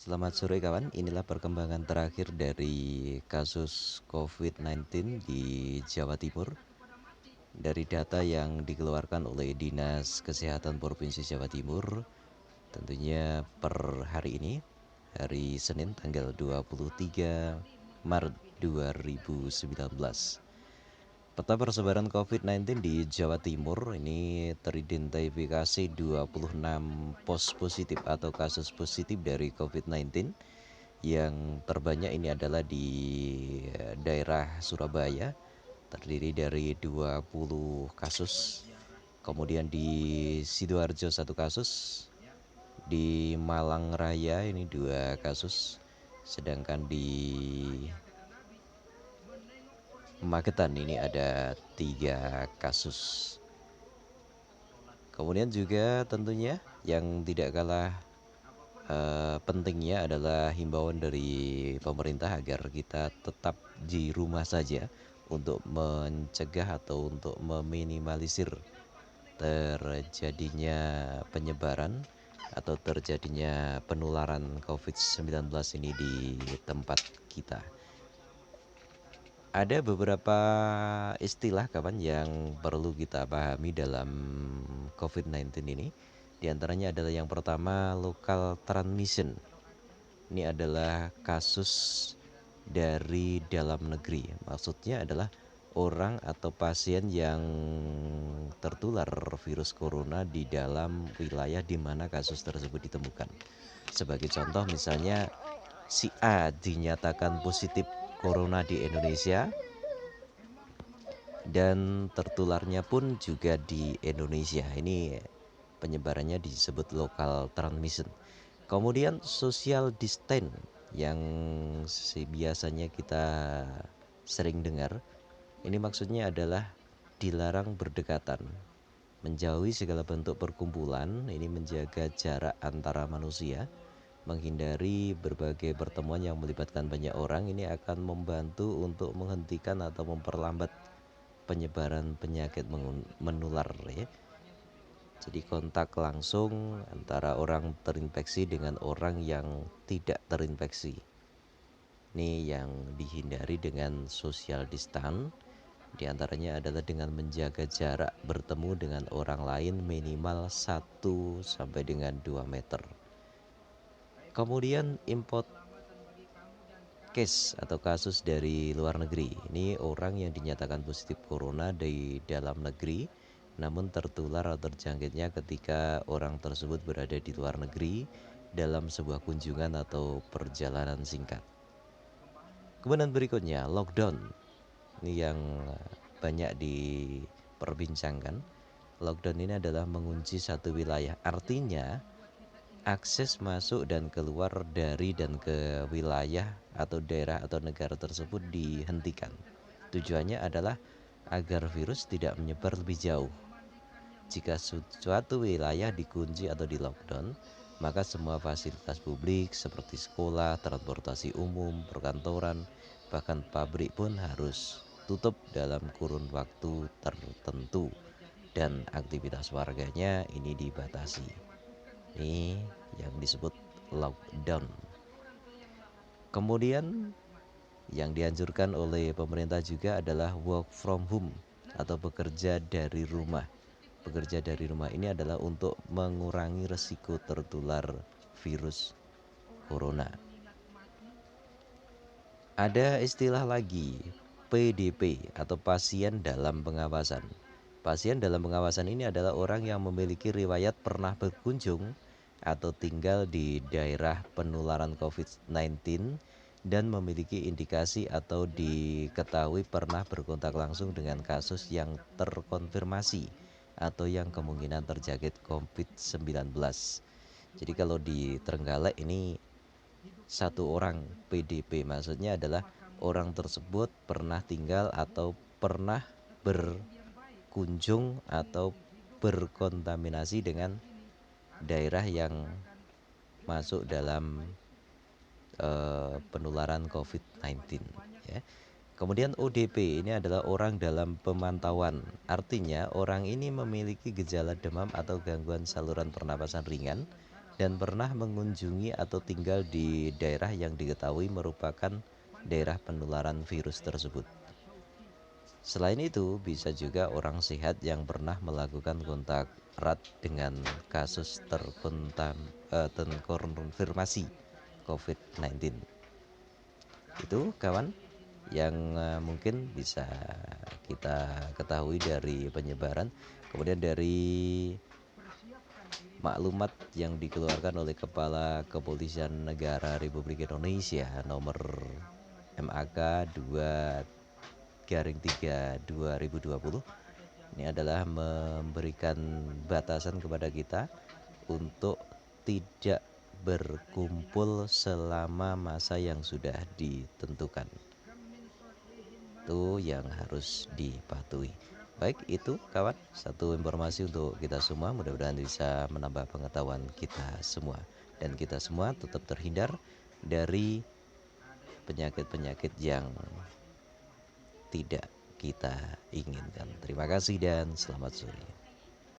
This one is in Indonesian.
Selamat sore kawan, inilah perkembangan terakhir dari kasus COVID-19 di Jawa Timur. Dari data yang dikeluarkan oleh Dinas Kesehatan Provinsi Jawa Timur, tentunya per hari ini, hari Senin tanggal 23 Maret 2019. Peta persebaran COVID-19 di Jawa Timur ini teridentifikasi 26 pos positif atau kasus positif dari COVID-19. Yang terbanyak ini adalah di daerah Surabaya, terdiri dari 20 kasus. Kemudian di Sidoarjo 1 kasus, di Malang Raya ini 2 kasus, sedangkan di Magetan ini ada 3 kasus. Kemudian juga tentunya yang tidak kalah pentingnya adalah himbauan dari pemerintah agar kita tetap di rumah saja untuk mencegah atau untuk meminimalisir terjadinya penyebaran atau terjadinya penularan COVID-19 ini di tempat kita. Ada beberapa istilah kawan yang perlu kita pahami dalam COVID-19 ini. Di antaranya adalah yang pertama local transmission. Ini adalah kasus dari dalam negeri. Maksudnya adalah orang atau pasien yang tertular virus corona di dalam wilayah di mana kasus tersebut ditemukan. Sebagai contoh misalnya si A dinyatakan positif corona di Indonesia dan tertularnya pun juga di Indonesia. Ini penyebarannya disebut local transmission. Kemudian social distance yang biasanya kita sering dengar. Ini maksudnya adalah dilarang berdekatan, menjauhi segala bentuk perkumpulan, ini menjaga jarak antara manusia, menghindari berbagai pertemuan yang melibatkan banyak orang. Ini akan membantu untuk menghentikan atau memperlambat penyebaran penyakit menular ya. Jadi kontak langsung antara orang terinfeksi dengan orang yang tidak terinfeksi. Ini yang dihindari dengan social distance. Di antaranya adalah dengan menjaga jarak bertemu dengan orang lain minimal 1 sampai dengan 2 meter. Kemudian import case atau kasus dari luar negeri. Ini orang yang dinyatakan positif corona di dalam negeri namun tertular atau terjangkitnya ketika orang tersebut berada di luar negeri dalam sebuah kunjungan atau perjalanan singkat. Kemudian berikutnya lockdown. Ini yang banyak diperbincangkan. Lockdown ini adalah mengunci satu wilayah. Artinya akses masuk dan keluar dari dan ke wilayah atau daerah atau negara tersebut dihentikan. Tujuannya adalah agar virus tidak menyebar lebih jauh. Jika suatu wilayah dikunci atau di lockdown, maka semua fasilitas publik seperti sekolah, transportasi umum, perkantoran, bahkan pabrik pun harus tutup dalam kurun waktu tertentu dan aktivitas warganya ini dibatasi. Ini yang disebut lockdown. Kemudian yang dianjurkan oleh pemerintah juga adalah work from home atau bekerja dari rumah. Bekerja dari rumah ini adalah untuk mengurangi resiko tertular virus corona. Ada istilah lagi, PDP atau pasien dalam pengawasan. Pasien dalam pengawasan ini adalah orang yang memiliki riwayat pernah berkunjung atau tinggal di daerah penularan COVID-19 dan memiliki indikasi atau diketahui pernah berkontak langsung dengan kasus yang terkonfirmasi atau yang kemungkinan terjangkit COVID-19. Jadi kalau di Trenggalek ini satu orang PDP, maksudnya adalah orang tersebut pernah tinggal atau pernah berkunjung atau berkontaminasi dengan daerah yang masuk dalam penularan COVID-19 ya. Kemudian ODP ini adalah orang dalam pemantauan. Artinya orang ini memiliki gejala demam atau gangguan saluran pernapasan ringan dan pernah mengunjungi atau tinggal di daerah yang diketahui merupakan daerah penularan virus tersebut. Selain itu, bisa juga orang sehat yang pernah melakukan kontak erat dengan kasus terkonfirmasi COVID-19. Itu kawan yang mungkin bisa kita ketahui dari penyebaran. Kemudian dari maklumat yang dikeluarkan oleh Kepala Kepolisian Negara Republik Indonesia nomor MAK 2/3/2020, ini adalah memberikan batasan kepada kita untuk tidak berkumpul selama masa yang sudah ditentukan. Itu yang harus dipatuhi. Baik, itu kawan, satu informasi untuk kita semua, mudah-mudahan bisa menambah pengetahuan kita semua, dan kita semua tetap terhindar dari penyakit-penyakit yang tidak kita inginkan. Terima kasih dan selamat sore.